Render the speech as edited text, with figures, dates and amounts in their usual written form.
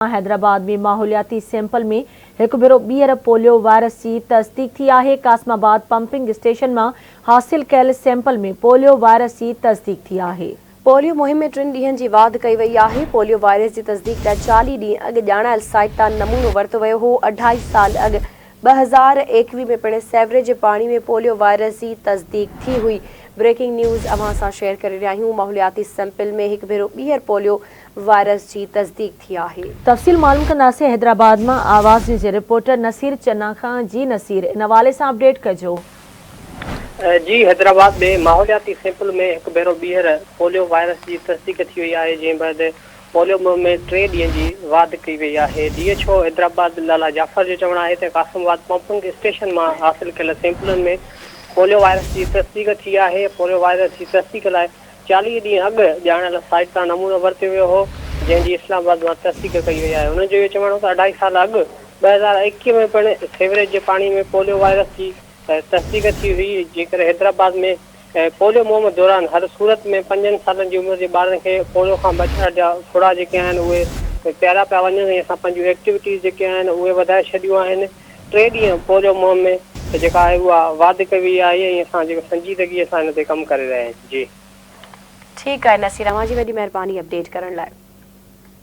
हैदराबाद में माहौलियाती सैंपल में एक भेरो ॿीहर पोलियो वायरस की तस्दीक थी है। कासमाबाद पंपिंग स्टेशन में हासिल कयल सैंपल में पोलियो वायरस की तस्दीक थी है। पोलियो मुहिम में 3 ॾींहनि जी वाध कई वई आहे। पोलियो वायरस की तस्दीक लाइ 40 ॾींहं अॻु ॼाणायल साइट तां नमूनो वरितो वियो हो। 2.5 साल अॻु 2021 में पिण सेवरेज पानी में पोलियो वायरस की तस्दीक थी हुई। ब्रेकिंग न्यूज़ अवां सां शेयर करे रहिया आहियूं। माहौलियाती सैंपल में एक भेरो ॿीहर पोलियो वायरस की तस्दीक थी आहे। तफ़सील मालूम कंदासीं हैदराबाद में आवाज़ जे रिपोर्टर नसीर चन्ना खां। जी नसीर, इन हवाले से अपडेट कजो। जी, हैदराबाद में माहौलियाती सैंपल में एक भेरो ॿीहर पोलियो वायरस की तस्दीक थी हुई है, जंहिं बैदि पोलियो मुहिम में 3 ॾींहनि जी वाध कई वई है। DHO हैदराबाद लाला जाफर जो चवणु आहे त कासमाबाद पंपिंग स्टेशन में हासिल कयल सैंपलनि में पोलियो वायरस की तस्दीक थी है। पोलियो वायरस की तस्दीक लाइ 40 ॾींहं अॻु ॼाणल साइट तां नमूनो वरितो वियो हो, जंहिंजी इस्लामाबाद में तस्दीक कई वई है। उनजो इहो चवणु हो त 2.5 साल अॻु 2021 में पिण सेवरेज जे पानी में पोलियो वायरस की तस्दीक थी हुई। जेकर हैदराबाद में पोलियो मुहिम दौरान हर सूरत में 5 सालनि जी उमिरि जे ॿारनि खे पोलियो खां बचण जा थोड़ा जेके आहिनि उहे प्यारा पिया वञनि ऐं असां पंहिंजूं एक्टिविटीज़ जेके आहिनि उहे वधाए छॾियूं आहिनि। 3 ॾींहं पोलियो मुहिम में जेका आहे उहा वाध कई वई आहे ऐं असां जेको संजीदगीअ सां हिन ते कमु करे रहिया आहियूं। जी ठीक है नसीर, अवां जी वॾी महिरबानी अपडेट करण लाइ।